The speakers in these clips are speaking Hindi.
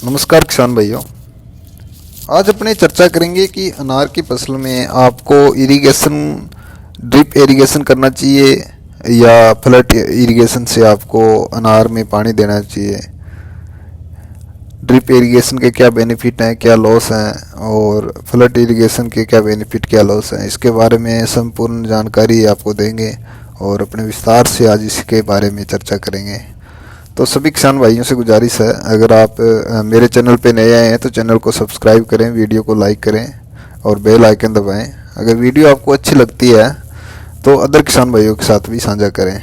नमस्कार किसान भाइयों। आज अपने चर्चा करेंगे कि अनार की फसल में आपको इरिगेशन ड्रिप इरिगेशन करना चाहिए या फ्लड इरिगेशन से आपको अनार में पानी देना चाहिए। ड्रिप इरिगेशन के क्या बेनिफिट हैं, क्या लॉस हैं, और फ्लड इरिगेशन के क्या बेनिफिट, क्या लॉस हैं, इसके बारे में संपूर्ण जानकारी आपको देंगे और अपने विस्तार से आज इसके बारे में चर्चा करेंगे। तो सभी किसान भाइयों से गुजारिश है, अगर आप मेरे चैनल पे नए आए हैं तो चैनल को सब्सक्राइब करें, वीडियो को लाइक करें और बेल आइकन दबाएं। अगर वीडियो आपको अच्छी लगती है तो अदर किसान भाइयों के साथ भी साझा करें।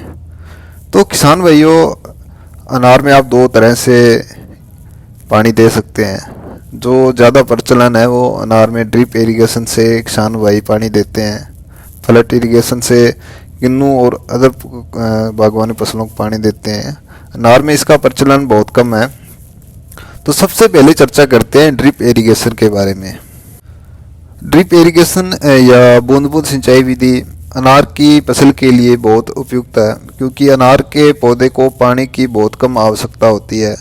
तो किसान भाइयों, अनार में आप दो तरह से पानी दे सकते हैं। जो ज़्यादा प्रचलन है वो अनार में ड्रिप इरिगेशन से किसान भाई पानी देते हैं। फ्लड इरिगेशन से गन्नू और अदर बागवानी फसलों को पानी देते हैं। अनार में इसका प्रचलन बहुत कम है। तो सबसे पहले चर्चा करते हैं ड्रिप इरिगेशन के बारे में। ड्रिप इरिगेशन या बूंद बूंद सिंचाई विधि अनार की फसल के लिए बहुत उपयुक्त है, क्योंकि अनार के पौधे को पानी की बहुत कम आवश्यकता होती है,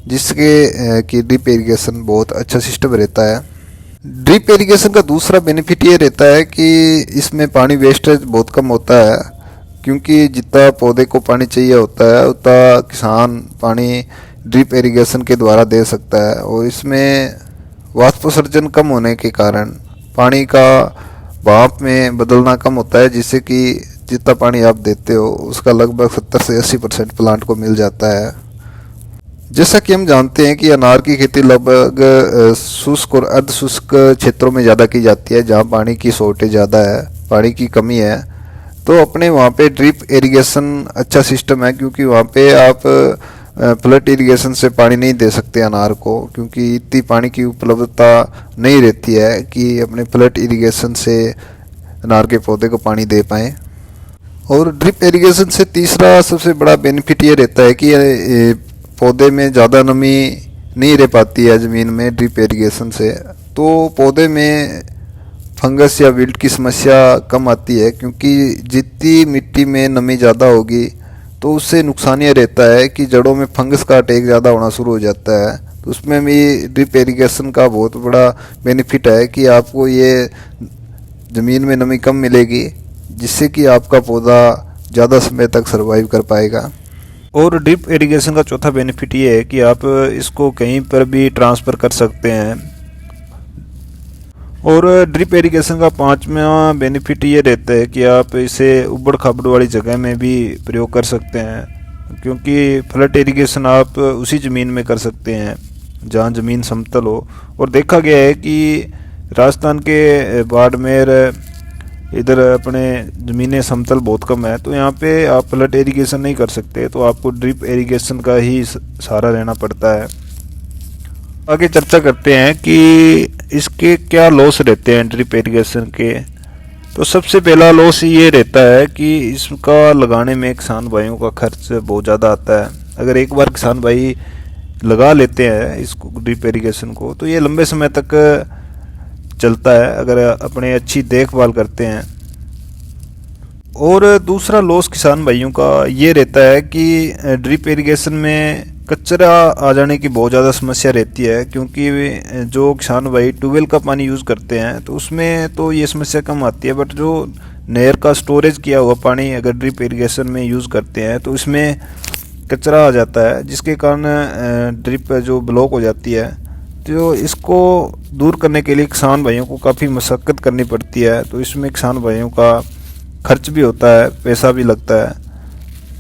जिसके कि ड्रिप इरिगेशन बहुत अच्छा सिस्टम रहता है। ड्रिप इरिगेशन का दूसरा बेनिफिट ये रहता है कि इसमें पानी वेस्टेज बहुत कम होता है, क्योंकि जितना पौधे को पानी चाहिए होता है उतना किसान पानी ड्रिप इरिगेशन के द्वारा दे सकता है। और इसमें वाष्पोत्सर्जन कम होने के कारण पानी का भाप में बदलना कम होता है, जिससे कि जितना पानी आप देते हो उसका लगभग 70 से 80% प्लांट को मिल जाता है। जैसा कि हम जानते हैं कि अनार की खेती लगभग शुष्क और अर्ध शुष्क क्षेत्रों में ज़्यादा की जाती है, जहाँ पानी की शॉर्टेज ज़्यादा है, पानी की कमी है। तो अपने वहाँ पे ड्रिप इरिगेशन अच्छा सिस्टम है, क्योंकि वहाँ पे आप फ्लड इरिगेशन से पानी नहीं दे सकते अनार को, क्योंकि इतनी पानी की उपलब्धता नहीं रहती है कि अपने फ्लड इरिगेशन से अनार के पौधे को पानी दे पाएँ। और ड्रिप इरिगेशन से तीसरा सबसे बड़ा बेनिफिट ये रहता है कि पौधे में ज़्यादा नमी नहीं रह पाती है ज़मीन में ड्रिप इरिगेशन से, तो पौधे में फंगस या विल्ट की समस्या कम आती है, क्योंकि जितनी मिट्टी में नमी ज़्यादा होगी तो उससे नुकसान ये रहता है कि जड़ों में फंगस का अटैक ज़्यादा होना शुरू हो जाता है। तो उसमें भी ड्रिप इरिगेशन का बहुत बड़ा बेनिफिट है कि आपको ये ज़मीन में नमी कम मिलेगी, जिससे कि आपका पौधा ज़्यादा समय तक सर्वाइव कर पाएगा। और ड्रिप इरिगेशन का चौथा बेनिफिट ये है कि आप इसको कहीं पर भी ट्रांसफ़र कर सकते हैं। और ड्रिप इरिगेशन का पांचवा बेनिफिट ये रहता है कि आप इसे उबड़ खाबड़ वाली जगह में भी प्रयोग कर सकते हैं, क्योंकि फ्लड इरिगेशन आप उसी ज़मीन में कर सकते हैं जहाँ ज़मीन समतल हो। और देखा गया है कि राजस्थान के बाड़मेर इधर अपने ज़मीनें समतल बहुत कम है, तो यहाँ पे आप फ्लड इरिगेशन नहीं कर सकते, तो आपको ड्रिप इरिगेशन का ही सहारा लेना पड़ता है। आगे चर्चा करते हैं कि इसके क्या लॉस रहते हैं ड्रिप इरिगेशन के। तो सबसे पहला लॉस ये रहता है कि इसका लगाने में किसान भाइयों का खर्च बहुत ज़्यादा आता है। अगर एक बार किसान भाई लगा लेते हैं इसको ड्रिप इरिगेशन को, तो ये लंबे समय तक चलता है अगर अपने अच्छी देखभाल करते हैं। और दूसरा लॉस किसान भाइयों का ये रहता है कि ड्रिप इरिगेशन में कचरा आ जाने की बहुत ज़्यादा समस्या रहती है, क्योंकि जो किसान भाई ट्यूबवेल का पानी यूज़ करते हैं तो उसमें तो ये समस्या कम आती है, बट जो नहर का स्टोरेज किया हुआ पानी अगर ड्रिप इरिगेशन में यूज़ करते हैं तो इसमें कचरा आ जाता है, जिसके कारण ड्रिप जो ब्लॉक हो जाती है। तो इसको दूर करने के लिए किसान भाइयों को काफ़ी मशक्क़त करनी पड़ती है, तो इसमें किसान भाइयों का खर्च भी होता है, पैसा भी लगता है।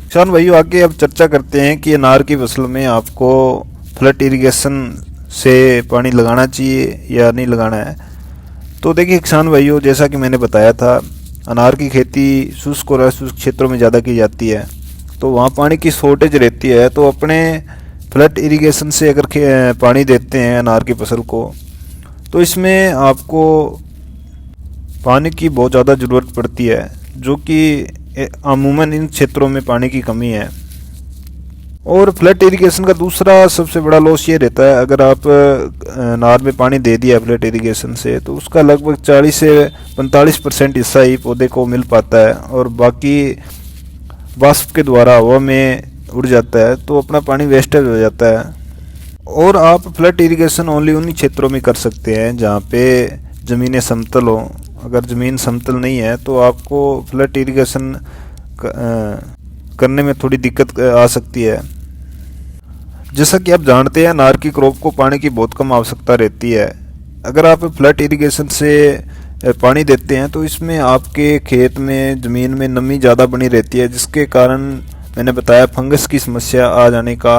किसान भाइयों, आगे अब चर्चा करते हैं कि अनार की फसल में आपको फ्लड इरिगेशन से पानी लगाना चाहिए या नहीं लगाना है। तो देखिए किसान भाइयों, जैसा कि मैंने बताया था, अनार की खेती शुष्क और अशुष्क क्षेत्रों में ज़्यादा की जाती है, तो वहाँ पानी की शॉर्टेज रहती है। तो अपने फ्लड इरिगेशन से अगर पानी देते हैं अनार की फसल को, तो इसमें आपको पानी की बहुत ज़्यादा ज़रूरत पड़ती है, जो कि अमूमन इन क्षेत्रों में पानी की कमी है। और फ्लड इरिगेशन का दूसरा सबसे बड़ा लॉस ये रहता है, अगर आप अनार में पानी दे दिया फ्लड इरिगेशन से, तो उसका लगभग 40 से 45% हिस्सा ही पौधे को मिल पाता है और बाकी वाष्प के द्वारा हवा में उड़ जाता है, तो अपना पानी वेस्टेज हो जाता है। और आप फ्लड इरिगेशन ओनली उन्हीं क्षेत्रों में कर सकते हैं जहाँ पे ज़मीनें समतल हो। अगर ज़मीन समतल नहीं है तो आपको फ्लड इरिगेशन करने में थोड़ी दिक्कत आ सकती है। जैसा कि आप जानते हैं, अनार की क्रॉप को पानी की बहुत कम आवश्यकता रहती है। अगर आप फ्लड इरिगेशन से पानी देते हैं तो इसमें आपके खेत में ज़मीन में नमी ज़्यादा बनी रहती है, जिसके कारण मैंने बताया फंगस की समस्या आ जाने का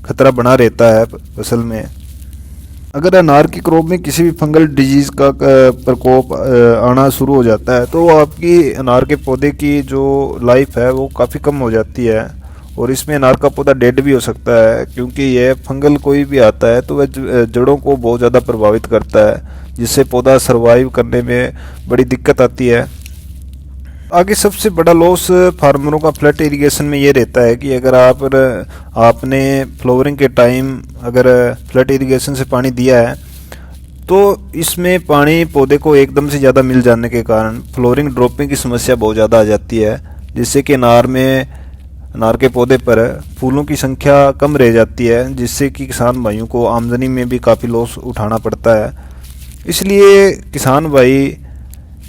खतरा बना रहता है फसल में। अगर अनार की क्रॉप में किसी भी फंगल डिजीज़ का प्रकोप आना शुरू हो जाता है तो आपकी अनार के पौधे की जो लाइफ है वो काफ़ी कम हो जाती है, और इसमें अनार का पौधा डेड भी हो सकता है, क्योंकि यह फंगल कोई भी आता है तो वह जड़ों को बहुत ज़्यादा प्रभावित करता है, जिससे पौधा सर्वाइव करने में बड़ी दिक्कत आती है। आगे सबसे बड़ा लॉस फार्मरों का फ्लड इरिगेशन में ये रहता है कि अगर आपने फ्लावरिंग के टाइम अगर फ्लड इरिगेशन से पानी दिया है तो इसमें पानी पौधे को एकदम से ज़्यादा मिल जाने के कारण फ्लोरिंग ड्रॉपिंग की समस्या बहुत ज़्यादा आ जाती है, जिससे कि अनार के पौधे पर फूलों की संख्या कम रह जाती है, जिससे कि किसान भाइयों को आमदनी में भी काफ़ी लॉस उठाना पड़ता है। इसलिए किसान भाई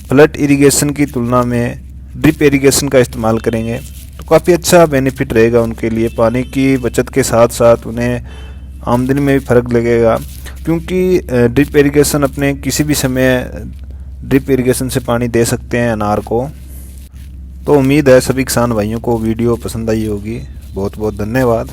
फ्लड इरिगेशन की तुलना में ड्रिप इरिगेशन का इस्तेमाल करेंगे तो काफ़ी अच्छा बेनिफिट रहेगा उनके लिए। पानी की बचत के साथ साथ उन्हें आमदनी में भी फ़र्क लगेगा, क्योंकि ड्रिप इरिगेशन अपने किसी भी समय ड्रिप इरिगेशन से पानी दे सकते हैं अनार को। तो उम्मीद है सभी किसान भाइयों को वीडियो पसंद आई होगी। बहुत बहुत धन्यवाद।